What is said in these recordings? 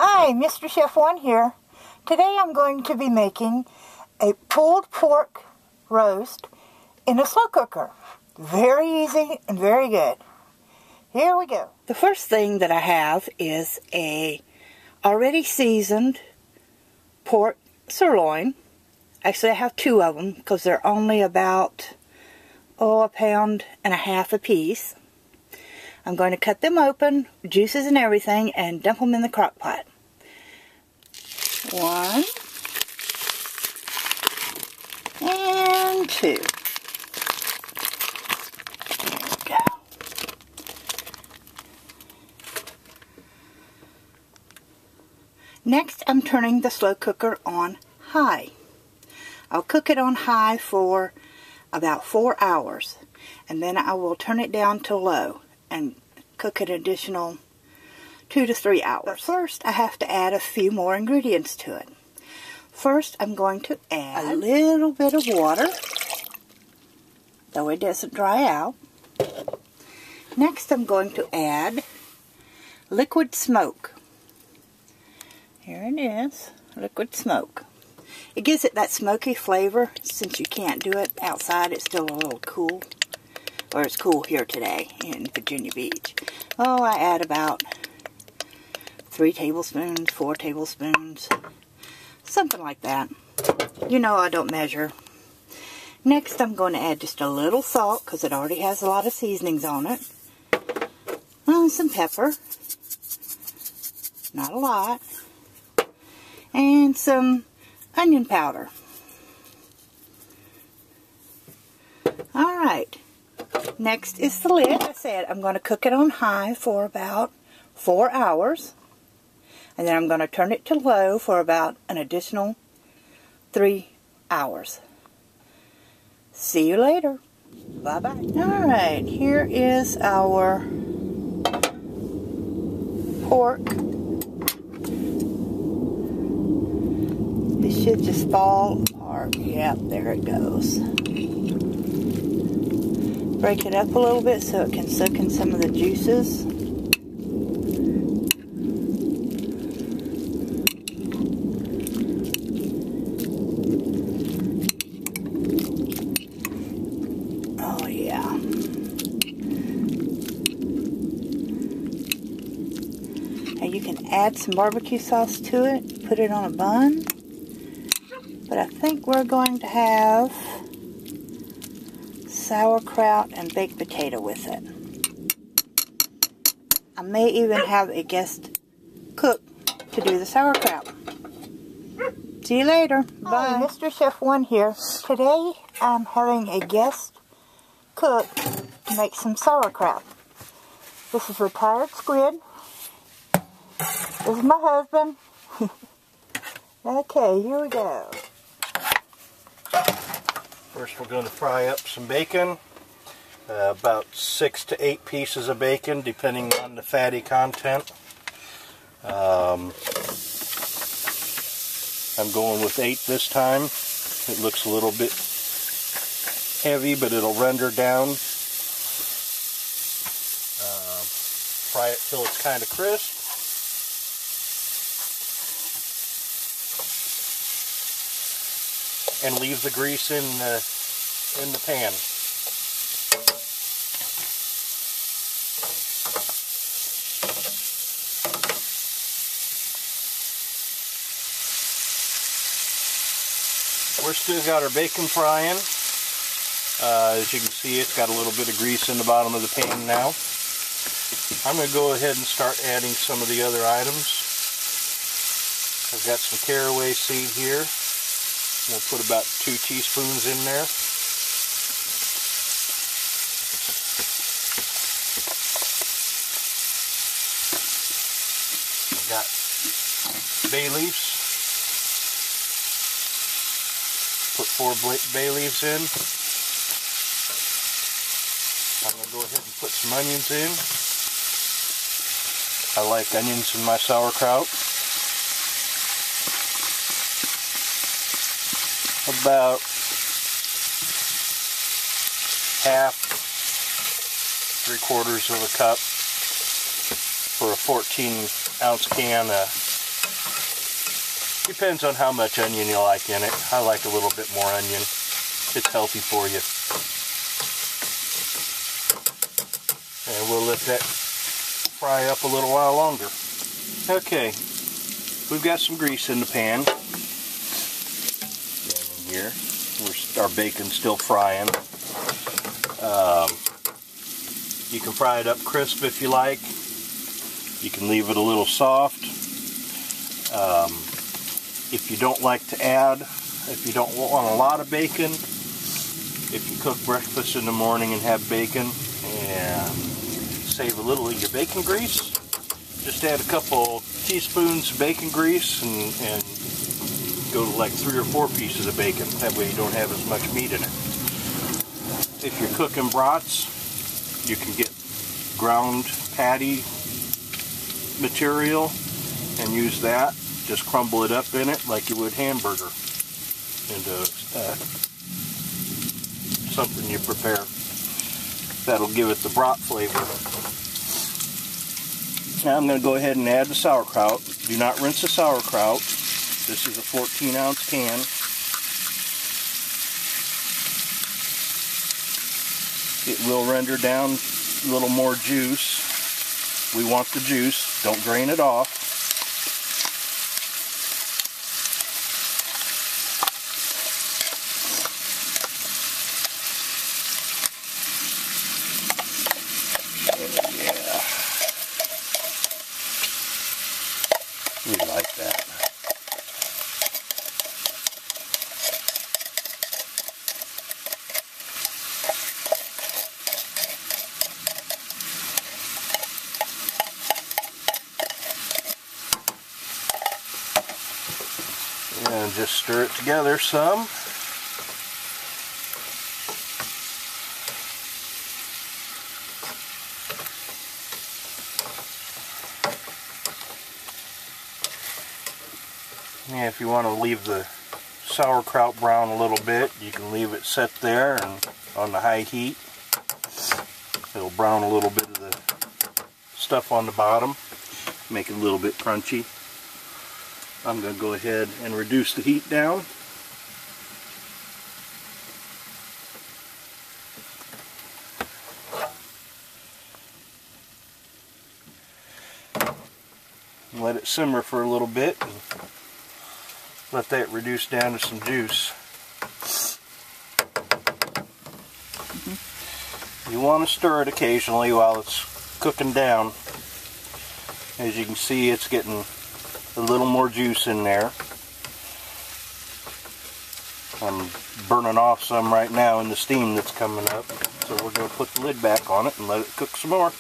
Hi, Mr. Chef One here. Today I'm going to be making a pulled pork roast in a slow cooker. Very easy and very good. Here we go. The first thing that I have is a already seasoned pork sirloin. Actually, I have two of them because they're only about, a pound and a half a piece. I'm going to cut them open, juices and everything, and dump them in the crock pot. 1 and 2. There we go. Next, I'm turning the slow cooker on high. I'll cook it on high for about 4 hours, and then I will turn it down to low and cook an additional 2 to 3 hours. But first, I have to add a few more ingredients to it. First, I'm going to add a little bit of water, though it doesn't dry out. Next, I'm going to add liquid smoke. Here it is, liquid smoke. It gives it that smoky flavor. Since you can't do it outside, it's still a little cool. Or it's cool here today in Virginia Beach. Oh, I add about 3 tablespoons, 4 tablespoons, something like that. You know I don't measure. Next, I'm going to add just a little salt because it already has a lot of seasonings on it. Some pepper, not a lot, and some onion powder. Alright, next is the lid. Like I said, I'm going to cook it on high for about 4 hours. And then I'm going to turn it to low for about an additional 3 hours. See you later. Bye-bye. Alright, here is our pork. It should just fall apart. Yep, there it goes. Break it up a little bit so it can soak in some of the juices. Oh yeah. And you can add some barbecue sauce to it, put it on a bun. But I think we're going to have sauerkraut and baked potato with it. I may even have a guest cook to do the sauerkraut. See you later. Bye. Hi, Mr. Chef One here. Today I'm having a guest cook to make some sauerkraut. This is retired squid. This is my husband. Okay, here we go. First we're going to fry up some bacon, about 6 to 8 pieces of bacon depending on the fatty content. I'm going with 8 this time. It looks a little bit heavy, but it'll render down. Fry it till it's kind of crisp. And leave the grease in the pan. We're still got our bacon frying. As you can see, it's got a little bit of grease in the bottom of the pan now. I'm going to go ahead and start adding some of the other items. I've got some caraway seed here. We'll put about 2 teaspoons in there. I've got bay leaves. Put 4 bay leaves in. I'm going to go ahead and put some onions in. I like onions in my sauerkraut. About half, 3/4 of a cup for a 14-ounce can of Depends on how much onion you like in it. I like a little bit more onion. It's healthy for you. And we'll let that fry up a little while longer. Okay, we've got some grease in the pan. Down in here, our bacon's still frying. You can fry it up crisp if you like. You can leave it a little soft. If you don't like to add, if you don't want a lot of bacon, if you cook breakfast in the morning and have bacon and save a little of your bacon grease, just add a couple teaspoons of bacon grease and go to like 3 or 4 pieces of bacon. That way you don't have as much meat in it. If you're cooking brats, you can get ground patty material and use that. Just crumble it up in it like you would hamburger into something you prepare. That'll give it the brat flavor. Now I'm going to go ahead and add the sauerkraut. Do not rinse the sauerkraut. This is a 14-ounce can. It will render down a little more juice. We want the juice. Don't drain it off. Yeah. We like that. And just stir it together some. Yeah, if you want to leave the sauerkraut brown a little bit, you can leave it set there and on the high heat. It'll brown a little bit of the stuff on the bottom, make it a little bit crunchy. I'm going to go ahead and reduce the heat down. Let it simmer for a little bit and let that reduce down to some juice. You want to stir it occasionally while it's cooking down. As you can see, it's getting a little more juice in there. I'm burning off some right now in the steam that's coming up, so we're going to put the lid back on it and let it cook some more.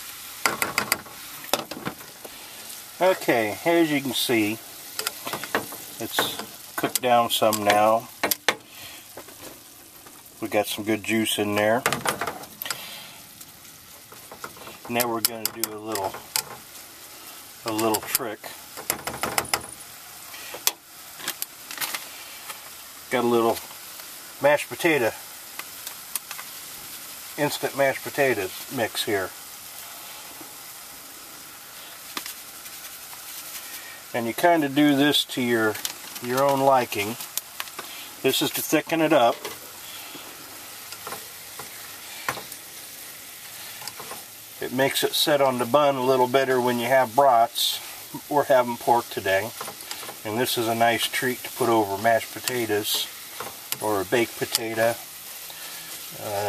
Okay, as you can see, it's cooked down some now. We got some good juice in there. Now we're going to do a little trick. Got a little mashed potato, instant mashed potatoes mix here. And you kind of do this to your own liking. This is to thicken it up. It makes it sit on the bun a little better when you have brats. We're having pork today. And this is a nice treat to put over mashed potatoes or a baked potato.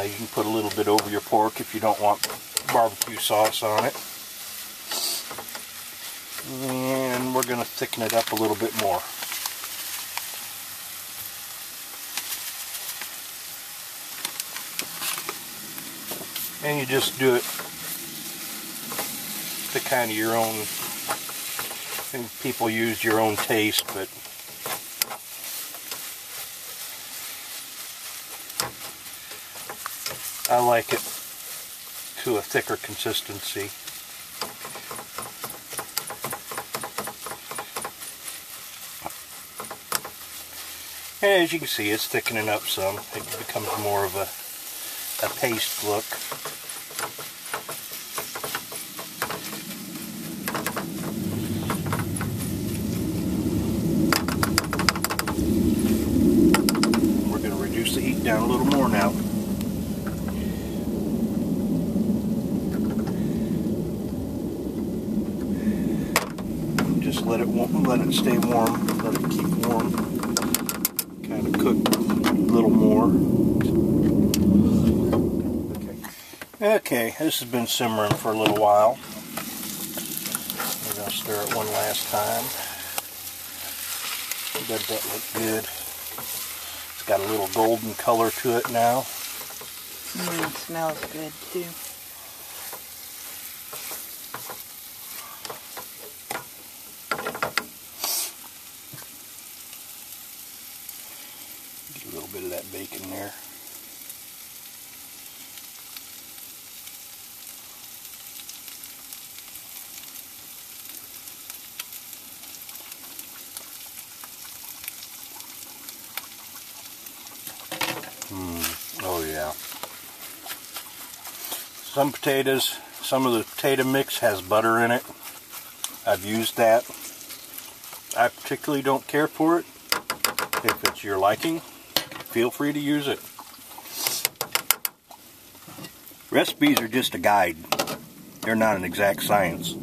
You can put a little bit over your pork if you don't want barbecue sauce on it. And we're going to thicken it up a little bit more. And you just do it to kind of your own, and people use your own taste, but I like it to a thicker consistency. And as you can see, it's thickening up some. It becomes more of a paste look. just let it stay warm, let it keep warm. Kind of cook a little more. Okay, this has been simmering for a little while. We're going to stir it one last time. Does that look good? It's got a little golden color to it now. It smells good too. Get a little bit of that bacon there. Oh yeah. Some potatoes, some of the potato mix has butter in it. I've used that. I particularly don't care for it. If it's your liking, feel free to use it. Recipes are just a guide. They're not an exact science.